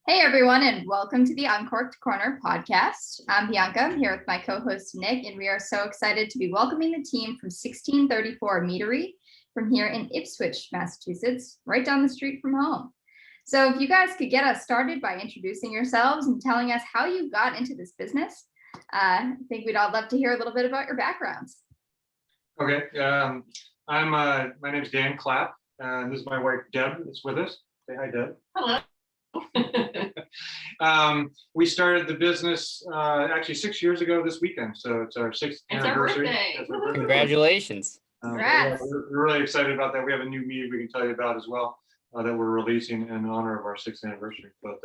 Hey everyone, and welcome to the Uncorked Corner podcast. I'm Bianca. I'm here with my co-host Nick, and we are so excited to be welcoming the team from 1634 Meadery from here in Ipswich, Massachusetts, right down the street from home. So if you guys could get us started by introducing yourselves and telling us how you got into this business, I think we'd all love to hear a little bit about your backgrounds. Okay, my name's Dan Clapp, and this is my wife Deb that's with us. Say hi, Deb. Hello. We started the business actually 6 years ago this weekend, so it's our sixth anniversary. It's our birthday. Congratulations. Congrats. We're really excited about that. We have a new mead we can tell you about as well that we're releasing in honor of our sixth anniversary. But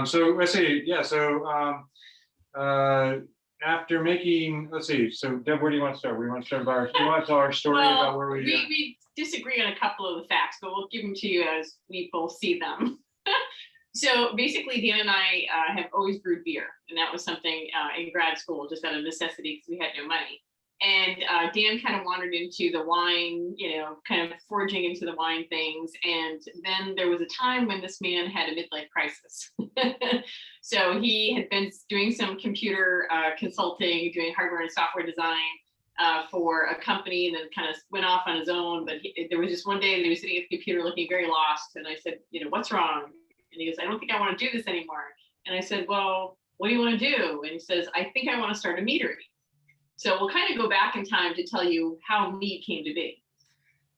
so let's see, yeah. So after making, let's see. So Deb, where do you want to start? You want to start about you want to tell our story about where we disagree on a couple of the facts, but we'll give them to you as we both see them. So basically, Dan and I have always brewed beer, and that was something in grad school, just out of necessity because we had no money. And Dan kind of wandered into the wine, kind of forging into the wine things. And then there was a time when this man had a midlife crisis. So he had been doing some computer consulting, doing hardware and software design for a company, and then kind of went off on his own. But there was just one day that he was sitting at the computer looking very lost. And I said, what's wrong? And he goes, I don't think I want to do this anymore. And I said, well, what do you want to do? And he says, I think I want to start a meadery. So we'll kind of go back in time to tell you how Mead came to be.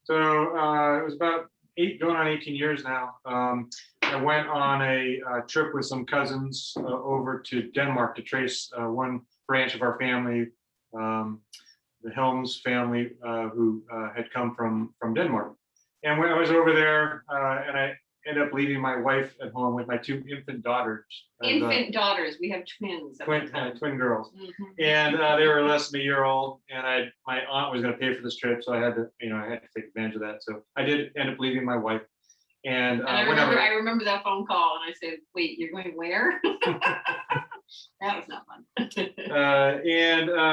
So it was about going on 18 years now. I went on a trip with some cousins over to Denmark to trace one branch of our family, the Helms family, who had come from Denmark. And when I was over there, and I ended up leaving my wife at home with my two infant daughters. Daughters, we have twins. Twin girls. Mm-hmm. And they were less than a year old, and my aunt was going to pay for this trip, so I had to take advantage of that. So I did end up leaving my wife. And I remember that phone call, and I said, "Wait, you're going where?" That was not fun.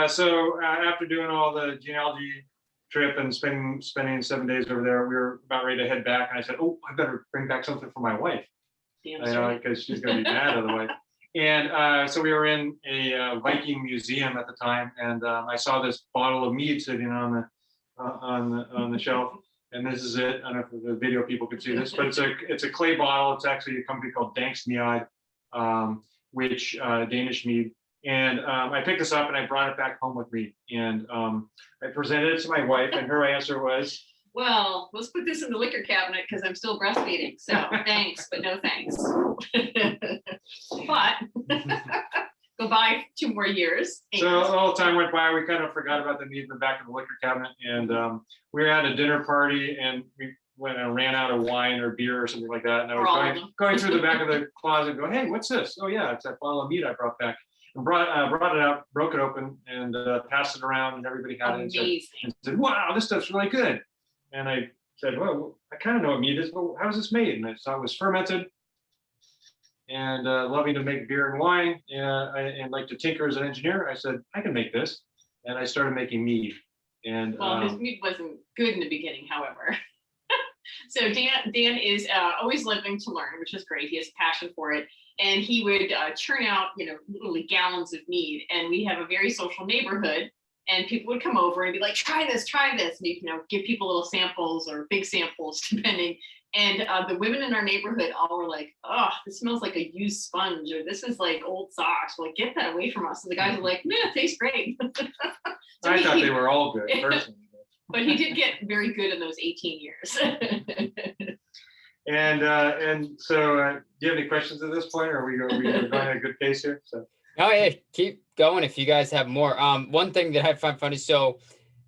So after doing all the genealogy trip and spending 7 days over there, we were about ready to head back, and I said, "Oh, I better bring back something for my wife." Because she's going to be mad otherwise. And so we were in a Viking museum at the time, and I saw this bottle of mead sitting on the shelf. And this is it. I don't know if the video people could see this, but it's a clay bottle. It's actually a company called Dank's Mead, which Danish mead. And I picked this up and I brought it back home with me. And I presented it to my wife, and her answer was, well, let's put this in the liquor cabinet because I'm still breastfeeding. So thanks, but no thanks. But go by 2 more years. So all the time went by, we kind of forgot about the mead in the back of the liquor cabinet. And we were at a dinner party, and we went and ran out of wine or beer or something like that. And I was going through the back of the closet and go, hey, what's this? Oh yeah, it's that bottle of mead I brought back. And brought it out, broke it open, and passed it around, and everybody had it and said, wow, this stuff's really good. And I said, well, I kind of know what mead is, but how is this made? And I saw it was fermented, and loving to make beer and wine, and like to tinker as an engineer. I said, I can make this. And I started making mead. And his mead wasn't good in the beginning, however. So Dan is always living to learn, which is great. He has a passion for it. And he would churn out, literally gallons of mead. And we have a very social neighborhood, and people would come over and be like, try this. And give people little samples or big samples, depending. And the women in our neighborhood all were like, oh, this smells like a used sponge, or this is like old socks. We're like, get that away from us. And the guys are like, it tastes great. So I thought they were all good, personally. But he did get very good in those 18 years. And so, do you have any questions at this point, or are we going at a good pace here? So. Oh yeah, keep going if you guys have more. One thing that I find funny, so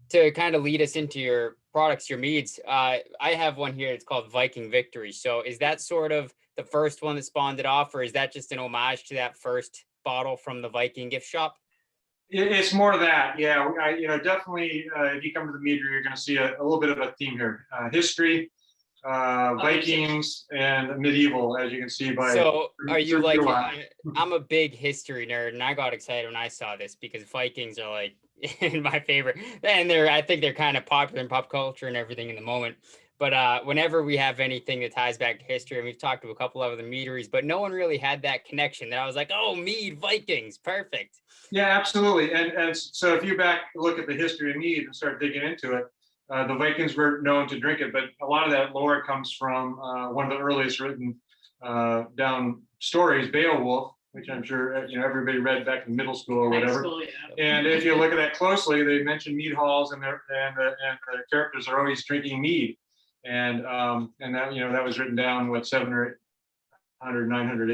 to kind of lead us into your products, your meads, I have one here. It's called Viking Victory. So is that sort of the first one that spawned it off, or is that just an homage to that first bottle from the Viking gift shop? It's more of that, yeah. Definitely, if you come to the Meadery, you're going to see a little bit of a theme here: history, Vikings, and medieval, as you can see by. So, are you like? I'm a big history nerd, and I got excited when I saw this because Vikings are like my favorite, and I think they're kind of popular in pop culture and everything in the moment. But whenever we have anything that ties back to history, and we've talked to a couple of the meaderies, but no one really had that connection that I was like, oh, Mead, Vikings, perfect. Yeah, absolutely. And so if you look at the history of mead and start digging into it, the Vikings were known to drink it, but a lot of that lore comes from one of the earliest written down stories, Beowulf, which I'm sure everybody read back in middle school or whatever. School, yeah. And if you look at that closely, they mention mead halls, and the characters are always drinking mead, and that that was written down 700 or 800, 900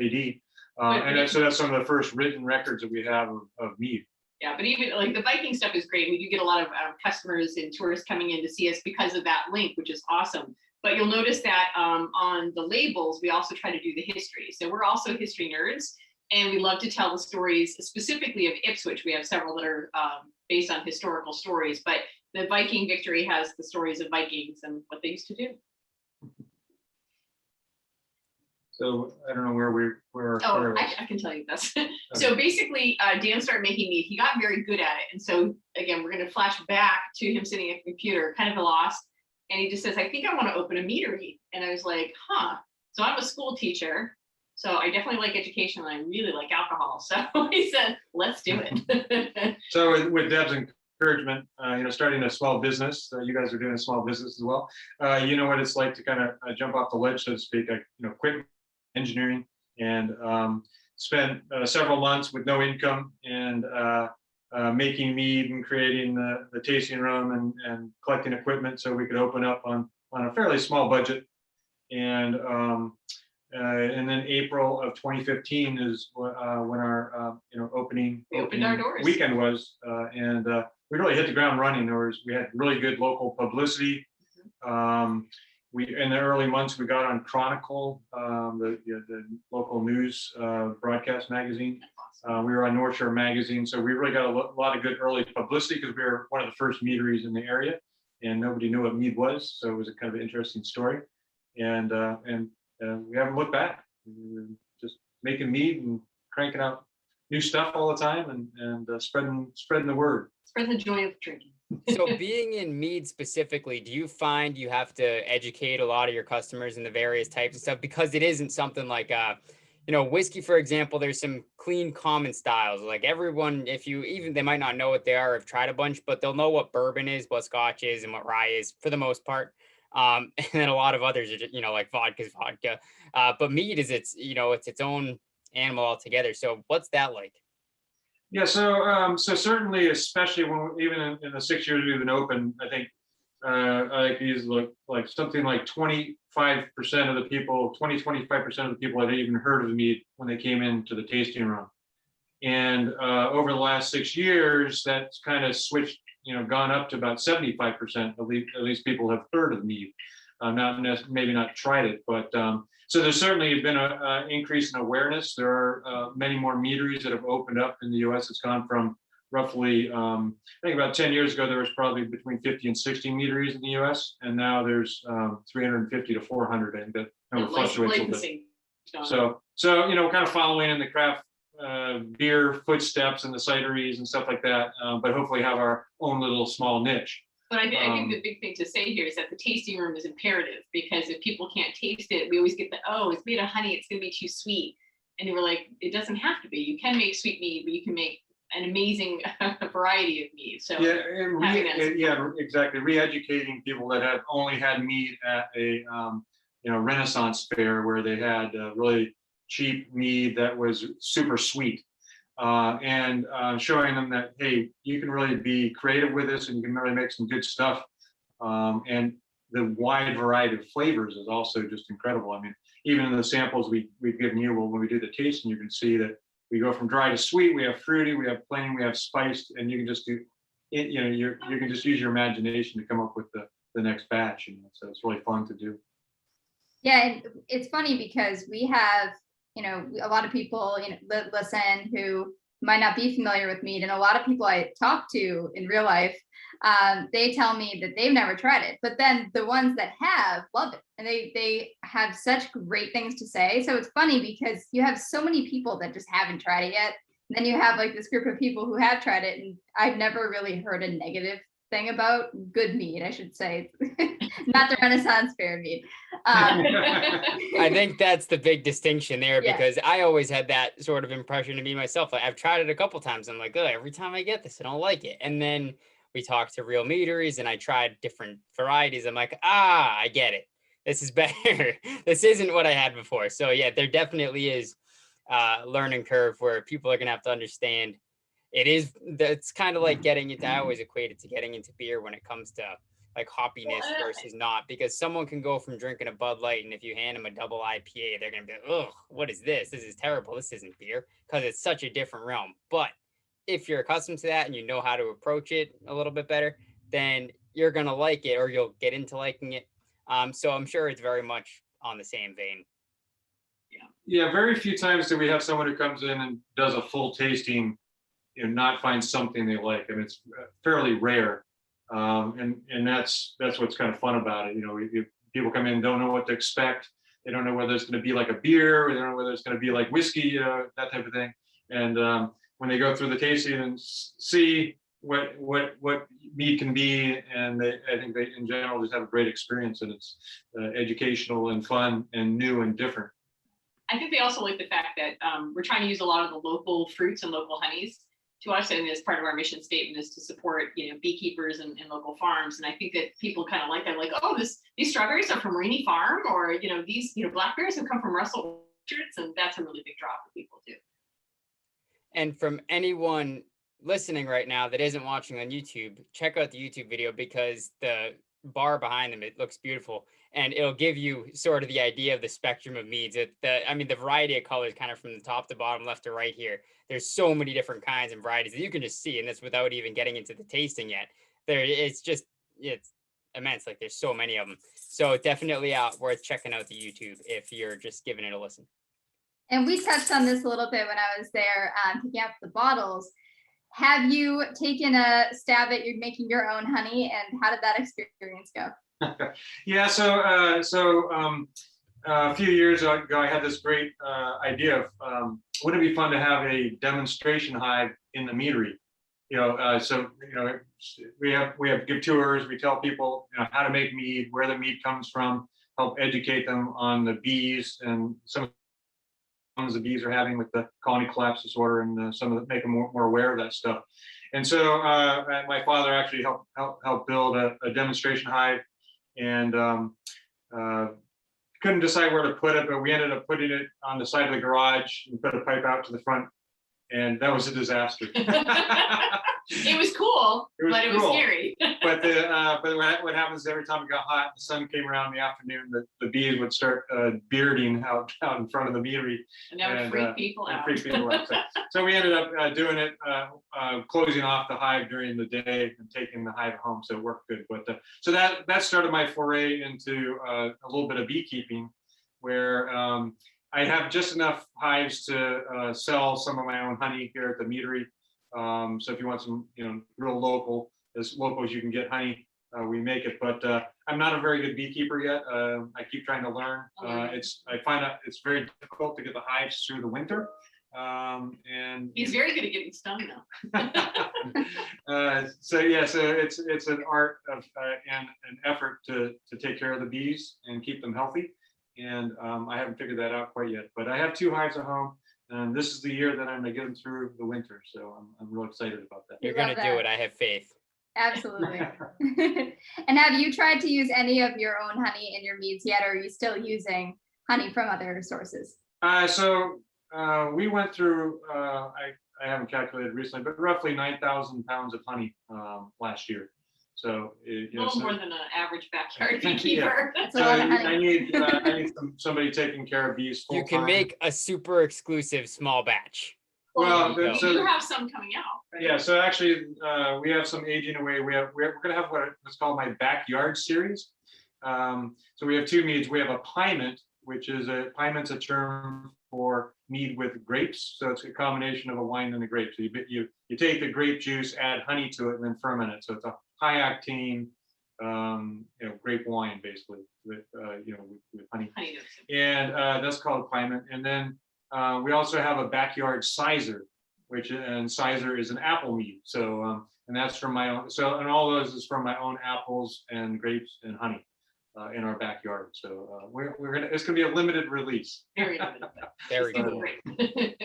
AD. So that's some of the first written records that we have of mead. Yeah, but even like the Viking stuff is great. We do get a lot of customers and tourists coming in to see us because of that link, which is awesome. But you'll notice that on the labels, we also try to do the history. So we're also history nerds, and we love to tell the stories specifically of Ipswich. We have several that are based on historical stories, but the Viking Victory has the stories of Vikings and what they used to do. So I don't know where I can tell you this. So basically, Dan started making mead. He got very good at it. And so again, we're going to flash back to him sitting at the computer, kind of lost. And he just says, I think I want to open a meadery. And I was like, huh. So I'm a school teacher. So I definitely like education, and I really like alcohol. So he said, let's do it. So with Deb's encouragement, starting a small business, you guys are doing a small business as well. You know what it's like to kind of jump off the ledge, so to speak. I quit engineering and spent several months with no income and making mead and creating the tasting room and collecting equipment so we could open up on a fairly small budget. And then April of 2015 is when our opening our doors. weekend was, and we really hit the ground running. We had really good local publicity. In the early months, we got on Chronicle, the local news broadcast magazine. We were on North Shore Magazine, so we really got a lot of good early publicity because we were one of the first meaderies in the area, and nobody knew what mead was, so it was a kind of an interesting story. And we haven't looked back. We're just making mead and cranking out new stuff all the time, and spreading the word. Spread the joy of drinking. So being in mead specifically, do you find you have to educate a lot of your customers in the various types of stuff? Because it isn't something like, whiskey, for example, there's some clean common styles. Like everyone, they might not know what they are, have tried a bunch, but they'll know what bourbon is, what scotch is, and what rye is for the most part. And then a lot of others are just, like vodka's vodka. But mead is it's its own animal altogether. So what's that like? Yeah, so certainly, especially even in the 6 years we've been open, I think I use like something like 25% of the people, 25% of the people had even heard of mead when they came into the tasting room. And over the last 6 years, that's kind of switched, gone up to about 75%. At least people have heard of mead, maybe not tried it, but. So there's certainly been an increase in awareness. There are many more meaderies that have opened up in the U.S. It's gone from roughly, I think about 10 years ago, there was probably between 50 and 60 meaderies in the U.S. And now there's 350 to 400. And that number fluctuates a little bit. So kind of following in the craft beer footsteps and the cideries and stuff like that, but hopefully have our own little small niche. But I think the big thing to say here is that the tasting room is imperative, because if people can't taste it, we always get it's made of honey, it's going to be too sweet. And we're like, it doesn't have to be. You can make sweet mead, but you can make an amazing variety of mead. So exactly. Re-educating people that have only had mead at a Renaissance fair where they had really cheap mead that was super sweet. And showing them that, hey, you can really be creative with this and you can really make some good stuff. And the wide variety of flavors is also just incredible. I mean, even in the samples we've given you, when we do the tasting, you can see that we go from dry to sweet, we have fruity, we have plain, we have spiced, and you can just do it, you can just use your imagination to come up with the next batch. So it's really fun to do. Yeah, and it's funny because we have a lot of people listen who might not be familiar with mead, and a lot of people I talk to in real life, they tell me that they've never tried it, but then the ones that have love it, and they have such great things to say. So it's funny because you have so many people that just haven't tried it yet, and then you have like this group of people who have tried it, and I've never really heard a negative thing about good mead, I should say, not the Renaissance fair mead. I think that's the big distinction there, Yeah. because I always had that sort of impression of me myself. Like, I've tried it a couple times. I'm like, oh, every time I get this, I don't like it. And then we talked to real meaderies and I tried different varieties. I'm like, I get it. This is better. This isn't what I had before. So yeah, there definitely is a learning curve where people are gonna have to understand. It's kind of like getting into, I always equate it to getting into beer when it comes to like hoppiness versus not, because someone can go from drinking a Bud Light, and if you hand them a double IPA, they're gonna be like, oh, what is this? This is terrible. This isn't beer, because it's such a different realm. But if you're accustomed to that and you know how to approach it a little bit better, then you're gonna like it, or you'll get into liking it. So I'm sure it's very much on the same vein. Yeah, very few times do we have someone who comes in and does a full tasting, not find something they like. I mean, it's fairly rare, and that's what's kind of fun about it. People come in, don't know what to expect. They don't know whether it's going to be like a beer, or they don't know whether it's going to be like whiskey, that type of thing. And when they go through the tasting and see what mead can be, and I think they in general just have a great experience, and it's educational and fun and new and different. I think they also like the fact that we're trying to use a lot of the local fruits and local honeys. To us, and as part of our mission statement is to support, beekeepers and local farms. And I think that people kind of like that, like, oh, these strawberries are from Rainy Farm, or these blackberries have come from Russell Orchards, and that's a really big draw for people too. And from anyone listening right now that isn't watching on YouTube, check out the YouTube video, because the bar behind them, it looks beautiful, and it'll give you sort of the idea of the spectrum of meads. The variety of colors, kind of from the top to bottom, left to right here. There's so many different kinds and varieties that you can just see, and that's without even getting into the tasting yet. It's immense. Like, there's so many of them. So definitely worth checking out the YouTube if you're just giving it a listen. And we touched on this a little bit when I was there picking up the bottles. Have you taken a stab at making your own honey, and how did that experience go? Yeah, so a few years ago, I had this great idea of wouldn't it be fun to have a demonstration hive in the meadery? We give tours, we tell people how to make mead, where the mead comes from, help educate them on the bees and some of the problems the bees are having with the colony collapse disorder, and make them more aware of that stuff. And so my father actually helped build a demonstration hive, and couldn't decide where to put it, but we ended up putting it on the side of the garage and put a pipe out to the front, and that was a disaster. It was cool, but it was scary. But what happens every time it got hot, the sun came around in the afternoon, the bees would start bearding out in front of the meadery. And that would freak people out. So we ended up doing it, closing off the hive during the day and taking the hive home, so it worked good. But so that started my foray into a little bit of beekeeping, where I have just enough hives to sell some of my own honey here at the meadery. So if you want some, real local, as local as you can get honey, we make it. But I'm not a very good beekeeper yet. I keep trying to learn. I find out it's very difficult to get the hives through the winter. And he's very good at getting stung though. So it's an art of and an effort to take care of the bees and keep them healthy. And I haven't figured that out quite yet. But I have 2 hives at home. And this is the year that I'm going to get them through the winter. So I'm real excited about that. You're going to do it. I have faith. Absolutely. And have you tried to use any of your own honey in your meads yet, or are you still using honey from other sources? So we went through, I haven't calculated recently, but roughly 9,000 pounds of honey last year. So a little more than an average backyard beekeeper. Yeah. That's a lot of honey. I need somebody taking care of bees full time. You can make a super exclusive small batch. Well, you have some coming out, right? Yeah, so actually we have some aging away. We're going to have what's called my backyard series. So we have 2 meads. We have a piment, piment's a term for mead with grapes. So it's a combination of a wine and a grape. So you take the grape juice, add honey to it, and then ferment it. So it's a high octane, grape wine basically with honey. And that's called piment. And then we also have a backyard cider, Cider is an apple mead. So and that's from my own. So, and all those is from my own apples and grapes and honey in our backyard. So we're gonna. It's gonna be a limited release. Very limited. Very Super cool. great.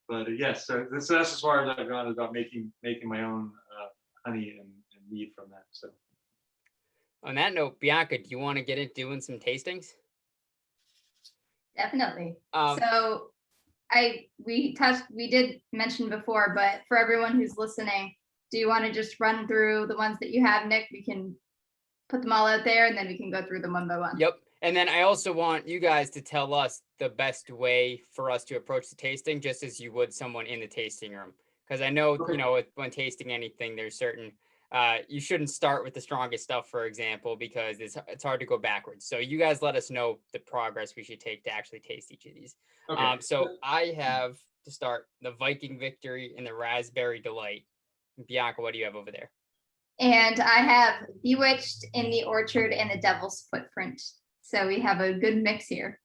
But yes, so that's as far as I've gone about making my own honey and mead from that. So On that note, Bianca, do you want to get into doing some tastings? Definitely. Um, So we did mention before, but for everyone who's listening, do you want to just run through the ones that you have, Nick? We can put them all out there and then we can go through them one by one. Yep. And then I also want you guys to tell us the best way for us to approach the tasting, just as you would someone in the tasting room. Because I know, Okay. you know, when tasting anything, there's certain, you shouldn't start with the strongest stuff, for example, because it's hard to go backwards. So you guys let us know the progress we should take to actually taste each of these. okay. So I have to start the Viking Victory and the Raspberry Delight. Bianca, what do you have over there? And I have Bewitched, In the Orchard, and the Devil's Footprint. So we have a good mix here.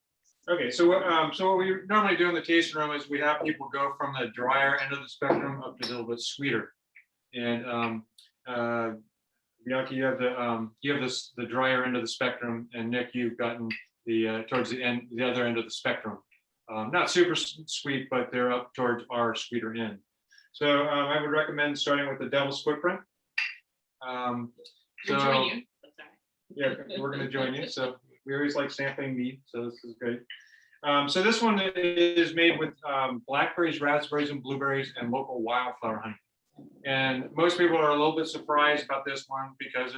Okay, so what we normally do in the tasting room is we have people go from the drier end of the spectrum up to a little bit sweeter. And Bianca, you have the drier end of the spectrum, and Nick, you've gotten the towards the other end of the spectrum. Not super sweet, but they're up towards our sweeter end. So I would recommend starting with the Devil's Footprint. We'll join you. That's all right. Yeah, we're going to join you. So we always like sampling mead, so this is great. So this one is made with blackberries, raspberries, and blueberries, and local wildflower honey. And most people are a little bit surprised about this one because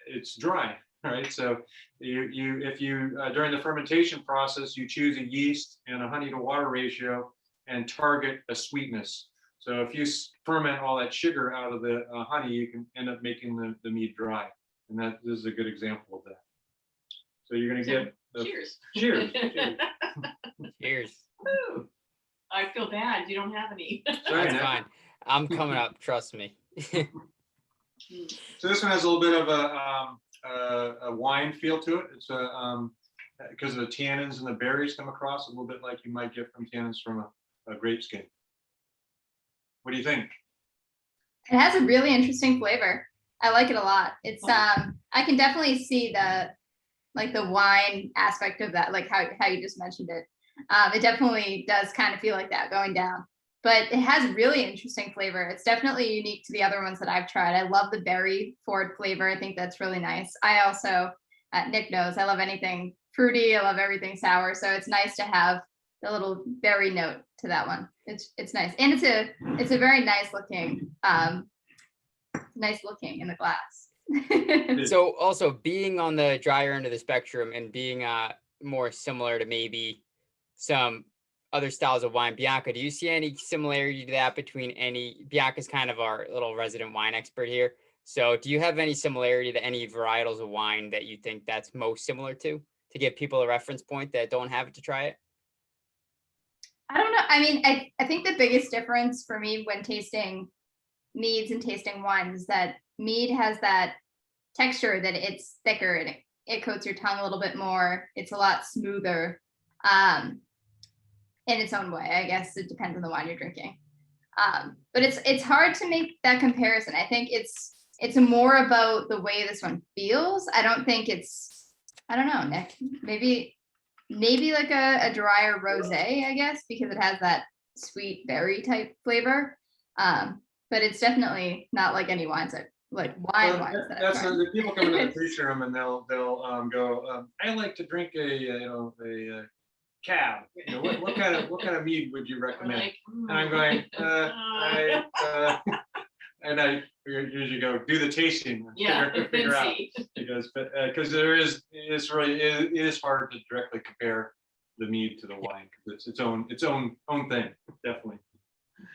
it's dry, right? So if you during the fermentation process, you choose a yeast and a honey to water ratio and target a sweetness. So if you ferment all that sugar out of the honey, you can end up making the mead dry. And this is a good example of that. So you're going to get the Cheers. Cheers. Cheers. Cheers. Woo. I feel bad. You don't have any. Sorry, That's Nick. fine. I'm coming up. Trust me. So this one has a little bit of a wine feel to it. It's because of the tannins and the berries come across a little bit like you might get from tannins from a grape skin. What do you think? It has a really interesting flavor. I like it a lot. It's I can definitely see the wine aspect of that, like how you just mentioned it. It definitely does kind of feel like that going down, but it has really interesting flavor. It's definitely unique to the other ones that I've tried. I love the berry forward flavor. I think that's really nice. I also, Nick knows, I love anything fruity. I love everything sour. So it's nice to have the little berry note to that one. It's nice, and it's a very nice looking in the glass. So also being on the drier end of the spectrum and being more similar to maybe some other styles of wine, Bianca, do you see any similarity to that between Bianca's kind of our little resident wine expert here. So do you have any similarity to any varietals of wine that you think that's most similar to give people a reference point that don't have it to try it? I don't know. I mean, I think the biggest difference for me when tasting meads and tasting wines is that mead has that texture that it's thicker and it coats your tongue a little bit more. It's a lot smoother in its own way. I guess it depends on the wine you're drinking. But it's hard to make that comparison. I think it's more about the way this one feels. I don't think I don't know, Nick. Maybe like a drier rosé, I guess, because it has that sweet berry type flavor. But it's definitely not like any wines that wines that I've That's tried. the people come into the tasting room and they'll go. I like to drink a cab. What kind of mead would you recommend? Like, And I'm going. And I usually go do the tasting. And yeah, figure out. see. Because it is hard to directly compare the mead to the wine because it's its own thing, definitely.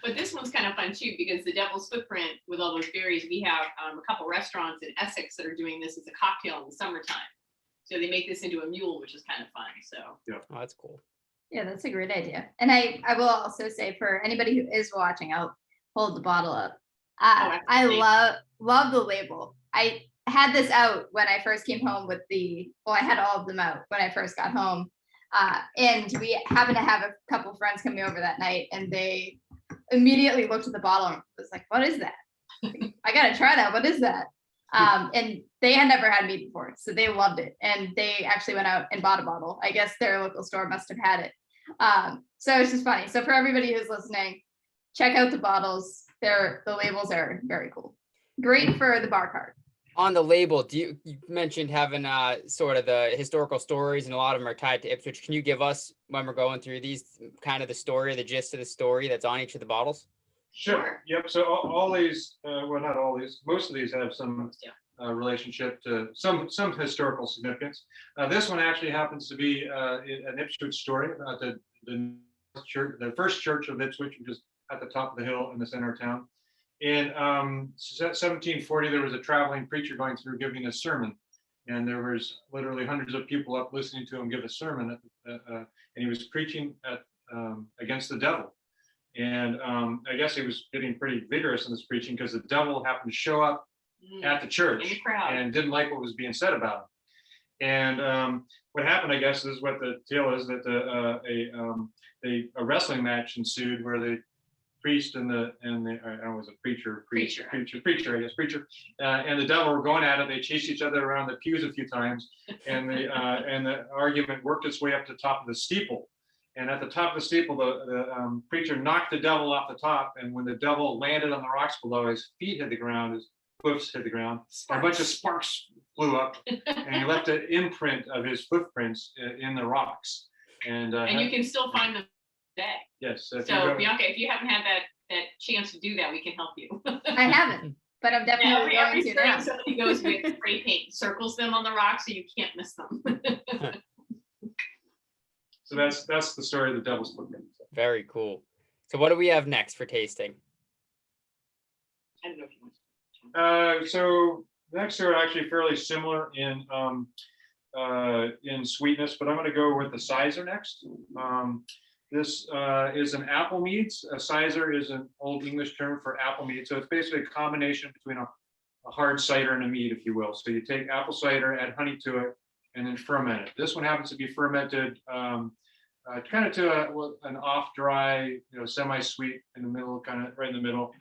But this one's kind of fun too, because the Devil's Footprint with all those berries, we have a couple restaurants in Essex that are doing this as a cocktail in the summertime. So they make this into a mule, which is kind of fun. So Yeah. Oh, that's cool. Yeah, that's a great idea. And I will also say for anybody who is watching, I'll hold the bottle up. I love the label. I had this out when I first came home I had all of them out when I first got home. And we happened to have a couple friends coming over that night and they immediately looked at the bottle and was like, what is that? I gotta try that. What is that? And they had never had mead before, so they loved it. And they actually went out and bought a bottle. I guess their local store must have had it. So it's just funny. So for everybody who's listening, check out the bottles. The labels are very cool. Great for the bar cart. On the label, you mentioned having sort of the historical stories, and a lot of them are tied to Ipswich. Can you give us, when we're going through these, kind of the story, the gist of the story that's on each of the bottles? Sure. Yep. So all these, well, not all these, most of these have some relationship to some historical significance. This one actually happens to be an Ipswich story about the church, the first church of Ipswich, which is at the top of the hill in the center of town. In 1740, there was a traveling preacher going through giving a sermon, and there was literally hundreds of people up listening to him give a sermon, and he was preaching against the devil. And I guess he was getting pretty vigorous in this preaching because the devil happened to show up at the church and didn't like what was being said about him. And what happened, I guess, is what the tale is, that a wrestling match ensued where the priest and the I don't know, it was a preacher, and the devil were going at it. They chased each other around the pews a few times, and the argument worked its way up to the top of the steeple. And at the top of the steeple, the preacher knocked the devil off the top, and when the devil landed on the rocks below, his feet hit the ground, his hoofs hit the ground, and a bunch of sparks flew up, and he left an imprint of his footprints in the rocks. And you can still find them today. Yes. So Bianca, if you haven't had that chance to do that, we can help you. I haven't, but I'm definitely going to now. Somebody goes with spray paint, circles them on the rock so you can't miss them. So that's the story of the devil's footprint. Very cool. So what do we have next for tasting? I don't know if you want to. So next are actually fairly similar in sweetness, but I'm going to go with the Cider next. This is an apple mead. A cider is an old English term for apple mead. So it's basically a combination between a hard cider and a mead, if you will. So you take apple cider, add honey to it, and then ferment it. This one happens to be fermented kind of to an off-dry, semi-sweet in the middle, kind of right in the middle.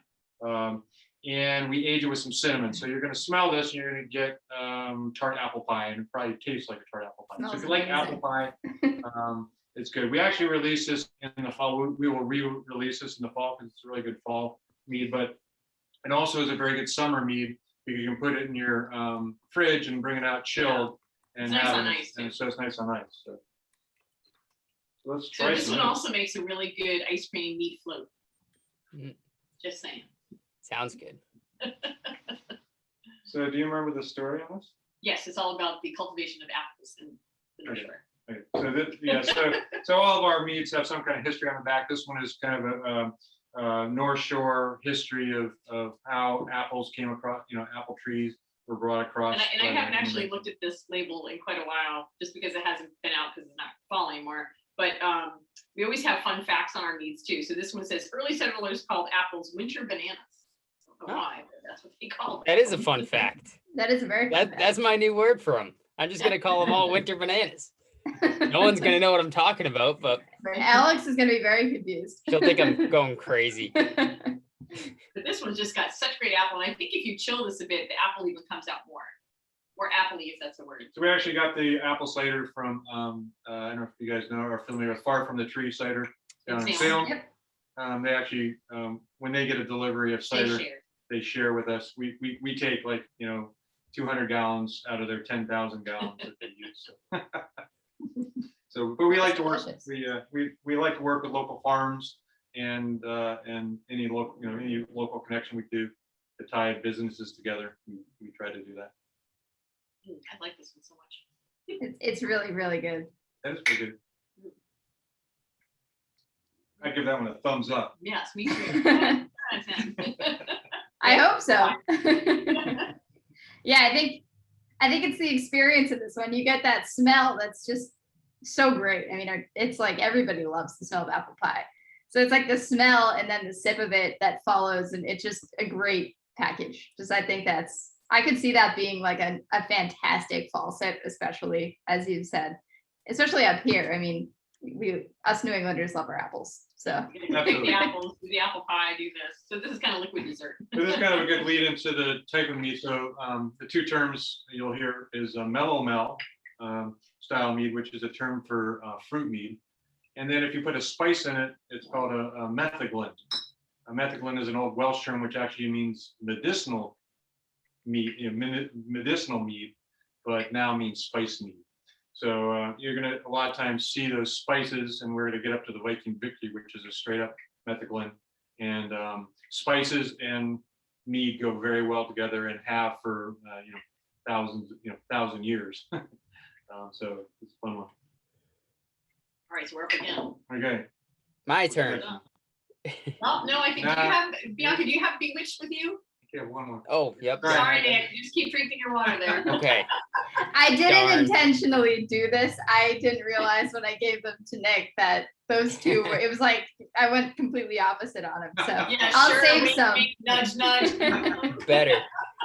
And we age it with some cinnamon. So you're going to smell this, and you're going to get tart apple pie, and it probably tastes like a tart apple pie. So if you like apple pie, it's good. We actually release this in the fall. We will re-release this in the fall because it's a really good fall mead, but it also is a very good summer mead because you can put it in your fridge and bring it out chilled. And it's nice on ice. And so it's nice on ice. So let's try. So this one also makes a really good ice cream mead float. Just saying. Sounds good. So do you remember the story on this? Yes, it's all about the cultivation of apples in the North Shore. Okay. So all of our meads have some kind of history on the back. This one is kind of a North Shore history of how apples came across, apple trees were brought across. And I haven't actually looked at this label in quite a while, just because it hasn't been out because it's not fall anymore. But we always have fun facts on our meads too. So this one says early settlers called apples winter bananas. I don't know why, but that's what they call them. That is a fun fact. That is a very fun fact. That's my new word for them. I'm just gonna call them all winter bananas. No one's gonna know what I'm talking about, but Alex is gonna be very confused. She'll think I'm going crazy. But this one's just got such great apple, and I think if you chill this a bit, the apple even comes out more appley, if that's a word. So we actually got the apple cider from I don't know if you guys know or are familiar with Far From the Tree cider down in Salem. Yep. They actually when they get a delivery of cider, they share with us. We take 200 gallons out of their 10,000 gallons that they use. So, but we like to work. We like to work with local farms and any local connection we do to tie businesses together. We try to do that. I like this one so much. It's really, really good. That is pretty good. I give that one a thumbs up. Yes, me too. I hope so. Yeah, I think it's the experience of this one. You get that smell that's just so great. I mean, it's like everybody loves the smell of apple pie. So it's like the smell and then the sip of it that follows, and it's just a great package. I think I could see that being like a fantastic fall sip, especially as you've said, especially up here. I mean, us New Englanders love our apples. So Pick the apples, do the apple pie, do this. So this is kind of liquid dessert. So this is kind of a good lead into the type of mead. So the two terms you'll hear is a mellow style mead, which is a term for fruit mead. And then if you put a spice in it, it's called a Methaglen. A Methaglen is an old Welsh term which actually means medicinal mead, medicinal mead, but now means spice mead. So you're gonna a lot of times see those spices, and we're gonna get up to the Viking Victory, which is a straight up Methaglen. And spices and mead go very well together and have for thousand years. So it's a fun one. All right, so we're up again. Okay. My turn. Oh, no, I think, do you have, Bianca, do you have Bewitched with you? Yeah, one more. Oh, yep. Right. Sorry, Nick, just keep drinking your water there. Okay. I didn't Darn. intentionally do this. I didn't realize when I gave them to Nick that those two were, it was like I went completely opposite on him. So Yeah, I'll sure, save wink, some. wink, nudge, nudge. Better.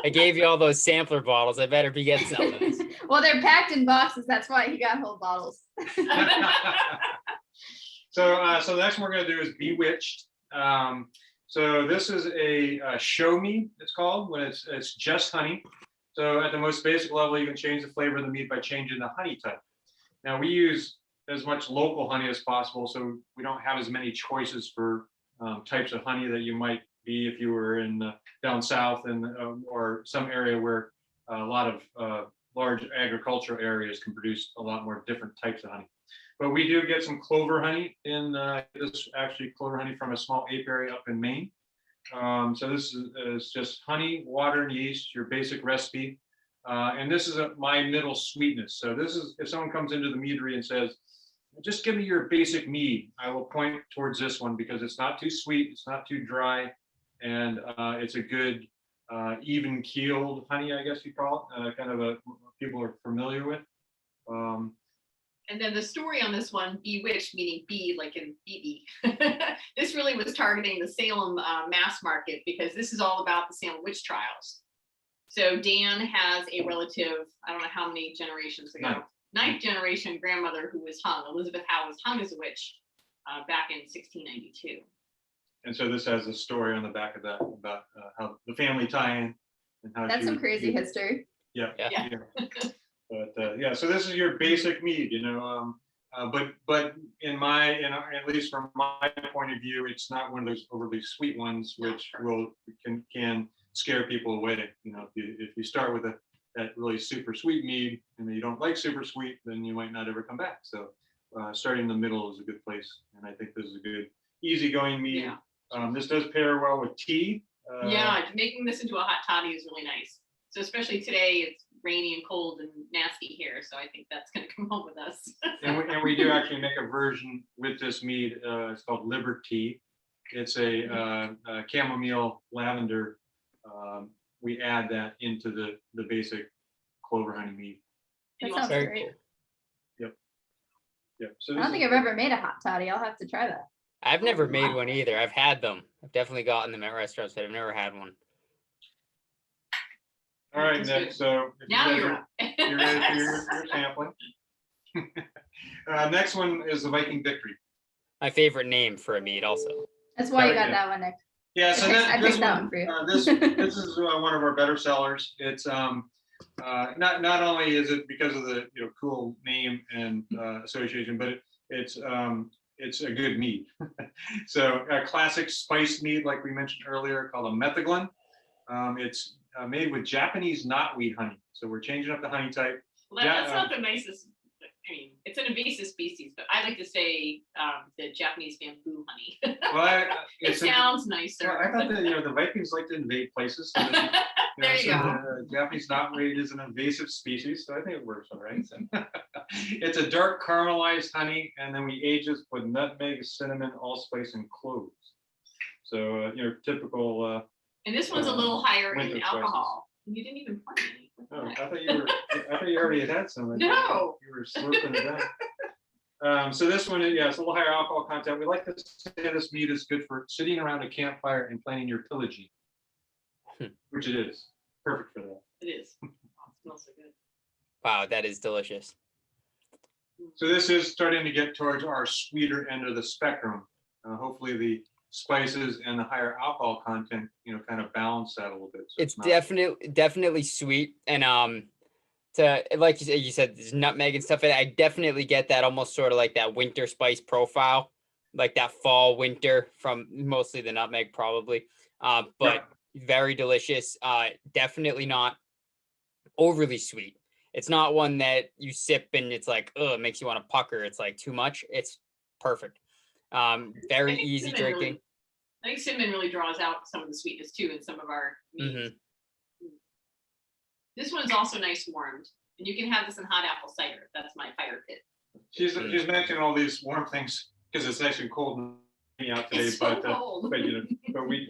I gave you all those sampler bottles. I better be getting some of this. Well, they're packed in boxes. That's why he got whole bottles. So the next one we're going to do is Bewitched. So this is a show mead, it's called, when it's just honey. So at the most basic level, you can change the flavor of the mead by changing the honey type. Now we use as much local honey as possible, so we don't have as many choices for types of honey that you might be if you were in down south and or some area where a lot of large agricultural areas can produce a lot more different types of honey. But we do get some clover honey in this actually clover honey from a small apiary up in Maine. So this is just honey, water, and yeast, your basic recipe. And this is my middle sweetness. So this is, if someone comes into the meadery and says, just give me your basic mead, I will point towards this one because it's not too sweet, it's not too dry, and it's a good even keeled honey, I guess you call it, kind of a people are familiar with. And then the story on this one, Bewitched, meaning bee, like in BB. This really was targeting the Salem mass market because this is all about the Salem witch trials. So Dan has a relative, I don't know how many generations ago, ninth generation grandmother who was hung. Elizabeth Howe was hung as a witch back in 1692. And so this has a story on the back of that about how the family tie-in and how That's some crazy history. Yeah. Yeah. But yeah, so this is your basic mead, but at least from my point of view, it's not one of those overly sweet ones, which can scare people away. If you start with that really super sweet mead and you don't like super sweet, then you might not ever come back. So starting in the middle is a good place, and I think this is a good easygoing mead. Yeah. This does pair well with tea. Yeah, making this into a hot toddy is really nice. So especially today, it's rainy and cold and nasty here, so I think that's going to come home with us. and we do actually make a version with this mead. It's called Liberty. It's a chamomile lavender. We add that into the basic clover honey mead. That sounds Very great. cool. Yep. So I don't think I've ever made a hot toddy. I'll have to try that. I've never made one either. I've had them. I've definitely gotten them at restaurants, but I've never had one. All right, Nick. So if Now you you're guys up. you're ready for your sampling. Next one is the Viking Victory. My favorite name for a mead also. That's why you got Okay. that one, Nick. Yeah, so I this picked that one, one for you. this is one of our better sellers. It's not only is it because of the cool name and association, but it's a good mead. So a classic spiced mead, like we mentioned earlier, called a Methaglen. It's made with Japanese knotweed honey. So we're changing up the honey type. Well, that's not the nicest. I mean, it's an invasive species, but I like to say the Japanese bamboo honey. Well, It sounds nicer. Well, I thought that the Vikings like to invade places. So There you go. Japanese knotweed is an invasive species, so I think it works all right. It's a dark caramelized honey, and then we age this with nutmeg, cinnamon, allspice, and cloves. So typical. And this one's a little higher winter in alcohol. You didn't even pour any. Oh, I thought you already had some. No. You were slurping it down. So this one, it's a little higher alcohol content. We like to say this mead is good for sitting around a campfire and planning your pillaging, which it is. Perfect for that. It is. Oh, it smells so good. Wow, that is delicious. So this is starting to get towards our sweeter end of the spectrum. Hopefully the spices and the higher alcohol content, kind of balance that a little bit. So It's not- definitely sweet, and to like you said, there's nutmeg and stuff. And I definitely get that almost sort of like that winter spice profile, like that fall winter from mostly the nutmeg probably. But very delicious. Definitely not overly sweet. It's not one that you sip and it's like, oh, it makes you want to pucker. It's like too much. It's perfect. Very think easy cinnamon drinking. I think cinnamon really draws out some of the sweetness too in some of our meats. This one's also nice warmed, and you can have this in hot apple cider. That's my fire pit. She's mentioning all these warm things because it's actually cold out today, It's so but cold. but we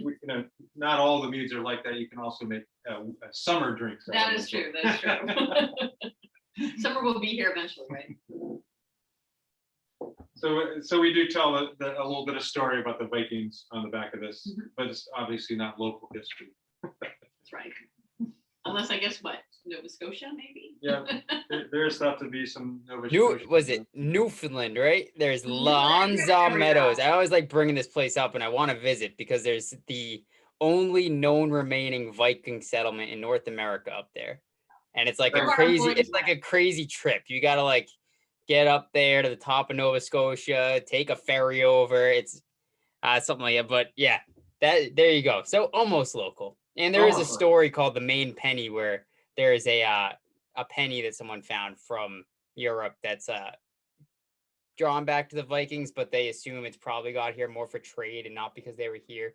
not all the meads are like that. You can also make summer drinks. That is true. That is true. Summer will be here eventually, right? So we do tell a little bit of story about the Vikings on the back of this, Mhm. but it's obviously not local history. That's right. Unless I guess what? Nova Scotia, maybe? Yeah, there's thought to be some Nova New Scotia. was it Newfoundland, right? There's Newfoundland, Lanza there we Meadows. go. I always like bringing this place up, and I want to visit because there's the only known remaining Viking settlement in North America up there, and it's like a Right. crazy. It's like a crazy trip. You got to like get up there to the top of Nova Scotia, take a ferry over. It's something like that. But yeah, that there you go. So almost local. And there is a Almost local. story called the Main Penny where there is a penny that someone found from Europe that's drawn back to the Vikings, but they assume it's probably got here more for trade and not because they were here.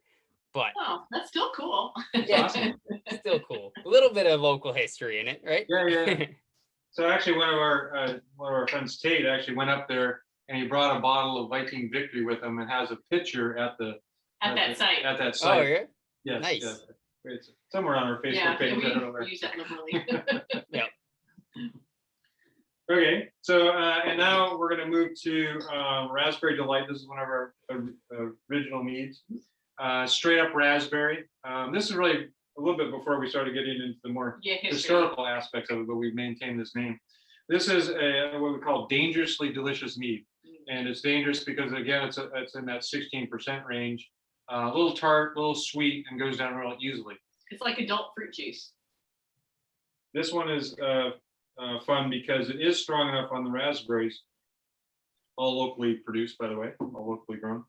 But Oh, that's still cool. yeah, awesome. still cool. A little bit of local history in it, right? Yeah. So actually, one of our friends, Tate, actually went up there and he brought a bottle of Viking Victory with him and has a picture at That site. At that Oh, site. yeah. Yes. Nice. Yes. It's somewhere on our Facebook Yeah, page. I don't know we where. use that liberally. Yep. Okay, so and now we're going to move to Raspberry Delight. This is one of our original meads. Straight up raspberry. This is really a little bit before we started getting into the more History. historical aspects of it, but we've maintained this name. This is what we call dangerously delicious mead, and it's dangerous because again, it's in that 16% range. A little tart, a little sweet, and goes down real easily. It's like adult fruit juice. This one is fun because it is strong enough on the raspberries, all locally produced, by the way, all locally grown.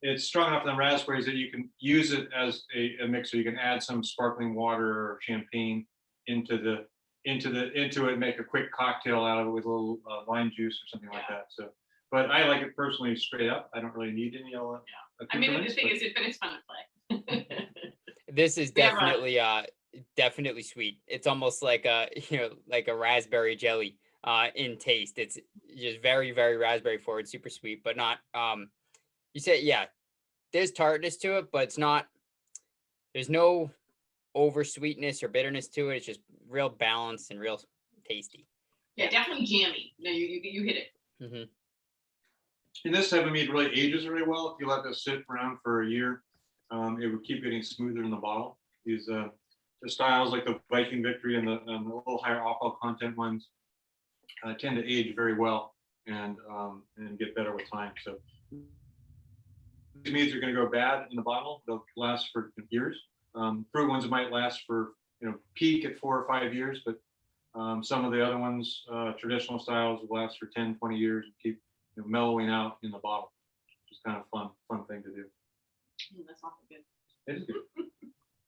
It's strong enough on the raspberries that you can use it as a mixer. You can add some sparkling water or champagne into it, make a quick cocktail out of it with a little lime juice or something like that. So, but I like it personally straight up. I don't really need any I mean, the thing is, but it's fun to play. This is Yeah, definitely sweet. It's almost like a like a raspberry jelly in taste. It's just very, very raspberry forward, super sweet, but not you said there's tartness to it, but it's not, there's no over sweetness or bitterness to it. It's just real balanced and real tasty. Yeah, definitely jammy. No, you hit it. Mm-hmm. And this type of mead really ages really well. If you let this sit around for a year, it would keep getting smoother in the bottle. These the styles like the Viking Victory and the little higher alcohol content ones tend to age very well and get better with time. So these meads are going to go bad in the bottle. They'll last for years. Fruit ones might last for peak at 4 or 5 years, but some of the other ones, traditional styles, will last for 10, 20 years and keep mellowing out in the bottle, which is kind of fun thing to do. That's awful good. It is good.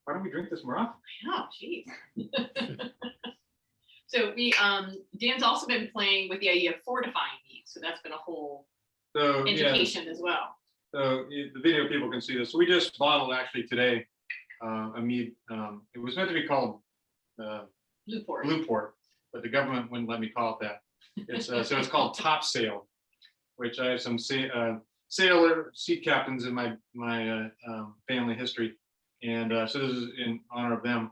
Why don't we drink this more often? Oh, geez. So Dan's also been playing with the idea of fortifying mead, so that's been a whole education as well. So the video people can see this. So we just bottled actually today a mead. It was meant to be called Blue Port, but the government wouldn't let me call it that. It's so it's called Top Sail, which I have some sailor sea captains in my family history, and so this is in honor of them.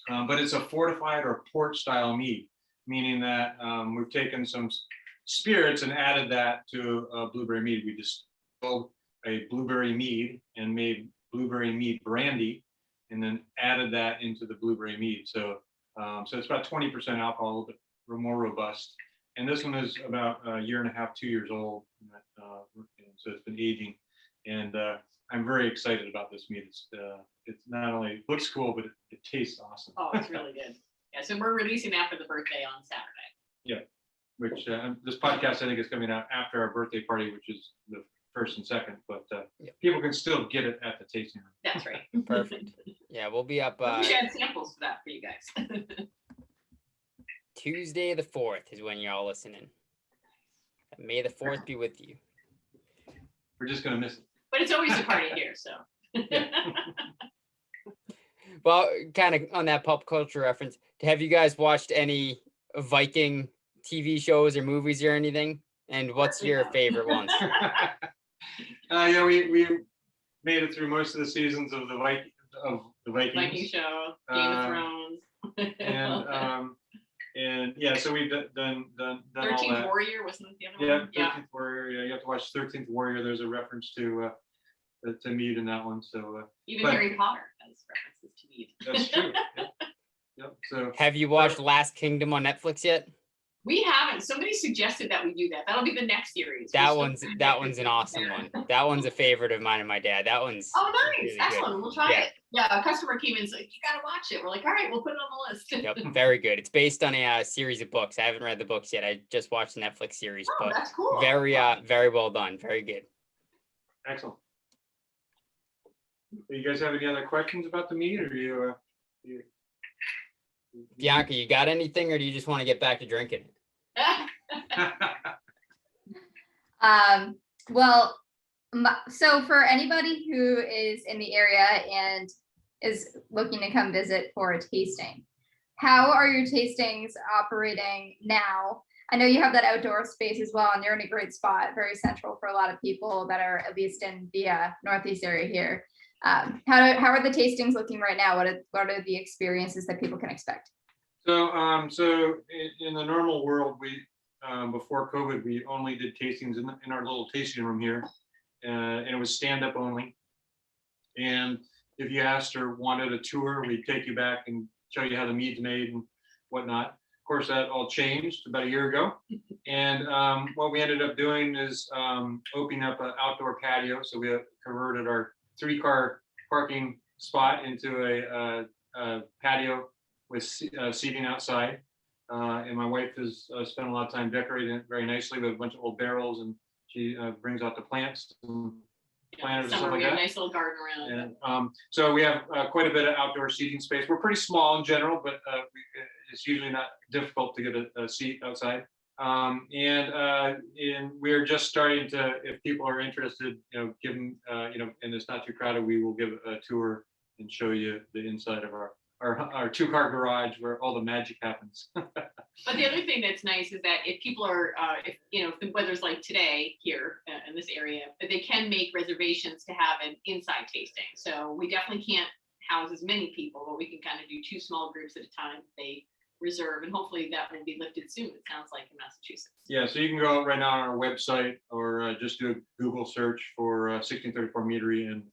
But it's a fortified or port style mead, meaning that we've taken some spirits and added that to blueberry mead. We distilled a blueberry mead and made blueberry mead brandy, and then added that into the blueberry mead. So it's about 20% alcohol, a little bit more robust. And this one is about a year and a half, 2 years old. And so it's been aging. And I'm very excited about this mead. It's not only looks cool, but it tastes awesome. Oh, it's really good. Yeah, so we're releasing that for the birthday on Saturday. Yeah, which this podcast I think is coming out after our birthday party, which is the 1st and 2nd. But people can still get it at the tasting room. That's right. Perfect. Yeah, we'll be up. We should add samples for that for you guys. Tuesday the 4th is when you're all listening. May the 4th be with you. We're just gonna miss it. But it's always a party here, so. Well, kind of on that pop culture reference, have you guys watched any Viking TV shows or movies or anything? And what's your favorite ones? Yeah, we made it through most of the seasons of the Vikings. Viking show, Game of Thrones. And yeah, so we've done all 13th that. Warrior, wasn't it the other Yeah, one? 13th Warrior. Yeah, you have to watch 13th Warrior. There's a reference to Mead in that one. So Even Harry Potter has references to Mead. that's true. Yep. So Have you watched Last Kingdom on Netflix yet? We haven't. Somebody suggested that we do that. That'll be the next series. That one's an awesome one. That one's a favorite of mine and my dad. That one's Oh, nice. really Excellent. good. We'll try Yeah. it. Yeah, a customer came in and said, you got to watch it. We're like, all right, we'll put it on the list. Yep, very good. It's based on a series of books. I haven't read the books yet. I just watched the Netflix series, Oh, but that's cool. very well done. Very good. excellent. Do you guys have any other questions about the mead, or you? Bianca, you got anything, or do you just want to get back to drinking? Well, so for anybody who is in the area and is looking to come visit for a tasting, how are your tastings operating now? I know you have that outdoor space as well, and you're in a great spot, very central for a lot of people that are at least in the Northeast area here. How are the tastings looking right now? What are the experiences that people can expect? So in the normal world, we before COVID, we only did tastings in our little tasting room here, and it was stand up only. And if you asked or wanted a tour, we'd take you back and show you how the mead's made and whatnot. Of course, that all changed about a year ago. And what we ended up doing is opening up an outdoor patio. So we converted our 3-car parking spot into a patio with seating outside. And my wife has spent a lot of time decorating it very nicely with a bunch of old barrels, and she brings out the plants and planters and stuff Summer, like we have a that. nice little garden around. And so we have quite a bit of outdoor seating space. We're pretty small in general, but it's usually not difficult to get a seat outside. And we're just starting to, if people are interested, give them, and it's not too crowded, we will give a tour and show you the inside of our 2-car garage where all the magic happens. But the other thing that's nice is that if people are, if the weather's like today here in this area, they can make reservations to have an inside tasting. So we definitely can't house as many people, but we can kind of do 2 small groups at a time. They reserve, and hopefully that will be lifted soon. It sounds like in Massachusetts. Yeah, so you can go right now on our website, or just do a Google search for 1634 Meadery, and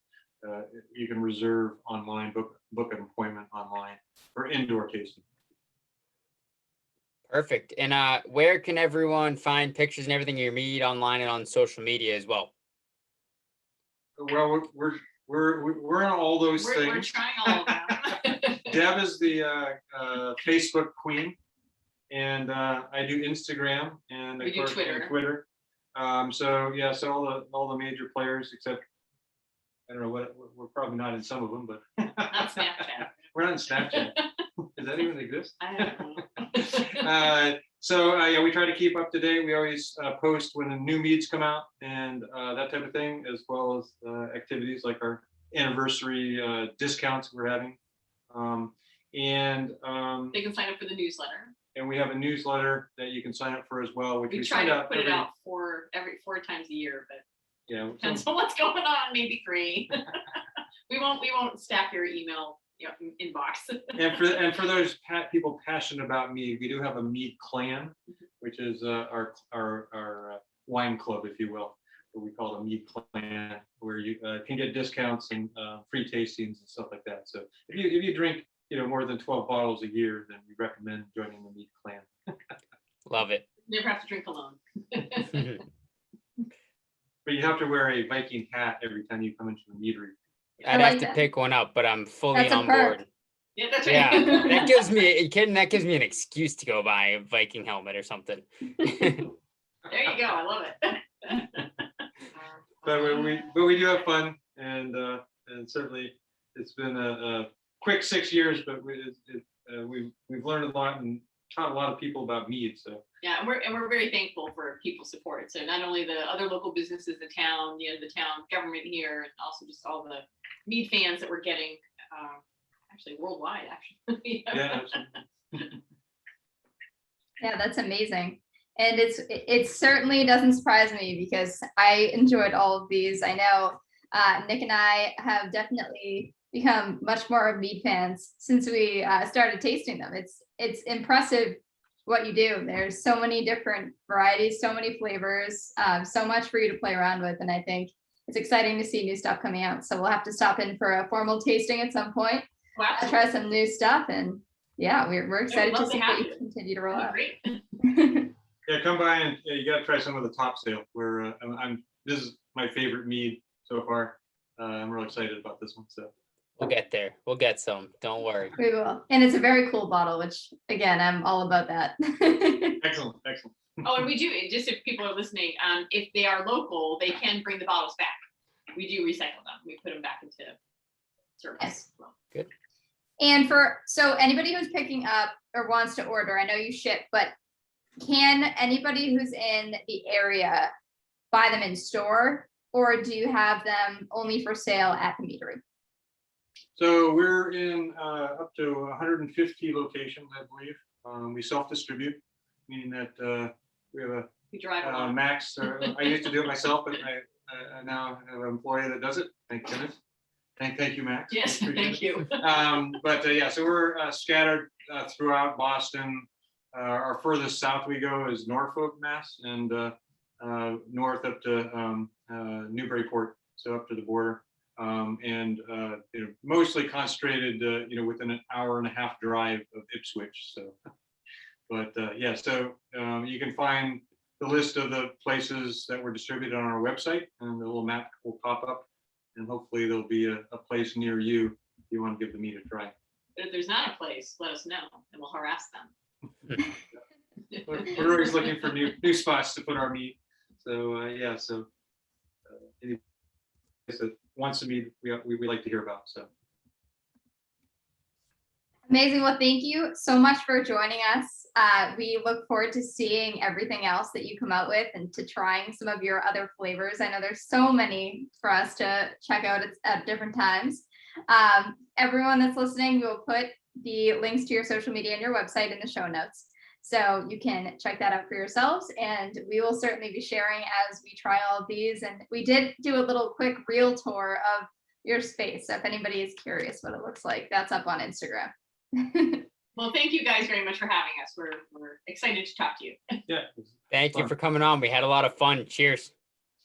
you can reserve online, book an appointment online for indoor tasting. Perfect. And where can everyone find pictures and everything of your mead online and on social media as well? Well, we're on all those We're things. trying all of them. Deb is the Facebook queen, and I do Instagram and We do Twitter. Twitter. So all the major players, except I don't know what, we're probably not in some of them, but Not Snapchat. we're not in Snapchat. Does that even exist? I don't know. So we try to keep up to date. We always post when the new meads come out and that type of thing, as well as activities like our anniversary discounts we're having. They can sign up for the newsletter. And we have a newsletter that you can sign up for as well, which We try send to out put it out every 4 times a year, but Yeah, depends on what's going on. Maybe 3. We won't stack your email inbox. and for those people passionate about mead, we do have a mead clan, which is our wine club, if you will, what we call a mead clan, where you can get discounts and free tastings and stuff like that. So if you drink more than 12 bottles a year, then we recommend joining the mead clan. Love it. Never have to drink alone. But you have to wear a Viking hat every time you come into the meadery. I'd like have to that. pick one up, but I'm fully That's a on perk. board. Yeah, that's right. Yeah, that gives me an excuse to go buy a Viking helmet or something. There you go. I love it. But we do have fun, and certainly it's been a quick 6 years, but we've learned a lot and taught a lot of people about mead. So Yeah, and we're very thankful for people's support. So not only the other local businesses in town, the town government here, and also just all the mead fans that we're getting, actually worldwide, actually. yeah, absolutely. Yeah, that's amazing. And it certainly doesn't surprise me because I enjoyed all of these. I know Nick and I have definitely become much more of mead fans since we started tasting them. It's impressive what you do. There's so many different varieties, so many flavors, so much for you to play around with. And I think it's exciting to see new stuff coming out. So we'll have to stop in for a formal tasting at some point, try some new stuff. And yeah, we're excited to see what you continue to roll out. Great. Yeah, come by and you got to try some of the top sale. Where this is my favorite mead so far. I'm really excited about this one. So We'll get there. We'll get some. Don't worry. We will. And it's a very cool bottle, which again, I'm all about that. excellent. Oh, and we do, just if people are listening, if they are local, they can bring the bottles back. We do recycle them. We put them back into service. Yes. Good. And so anybody who's picking up or wants to order, I know you ship, but can anybody who's in the area buy them in store, or do you have them only for sale at the meadery? So we're in up to 150 locations, I believe. We self-distribute, meaning that we have We drive a along. max. I used to do it myself, but I now have an employee that does it. Thank goodness. Thank you, Max. Yes, thank you. Yeah, so we're scattered throughout Boston. Our furthest south we go is Norfolk, Mass, and north up to Newburyport, so up to the border, and mostly concentrated, within an hour and a half drive of Ipswich. So, but yeah, so you can find the list of the places that were distributed on our website, and the little map will pop up, and hopefully there'll be a place near you if you want to give the mead a try. But if there's not a place, let us know and we'll harass them. We're always looking for new spots to put our meat. So yeah, so any place that wants to meet, we like to hear about. So Amazing. Well, thank you so much for joining us. We look forward to seeing everything else that you come out with and to trying some of your other flavors. I know there's so many for us to check out at different times. Everyone that's listening, we will put the links to your social media and your website in the show notes, so you can check that out for yourselves. And we will certainly be sharing as we try all of these. And we did do a little quick reel tour of your space. So if anybody is curious what it looks like, that's up on Instagram. Well, thank you guys very much for having us. We're excited to talk to you. yeah, Thank you for coming on. We had a lot of fun. Cheers.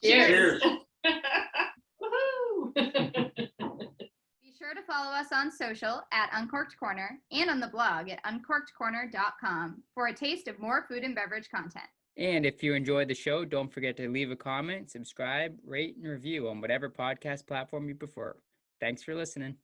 Cheers. Woohoo! Be sure to follow us on social at Uncorked Corner and on the blog at uncorkedcorner.com for a taste of more food and beverage content. And if you enjoyed the show, don't forget to leave a comment, subscribe, rate, and review on whatever podcast platform you prefer. Thanks for listening.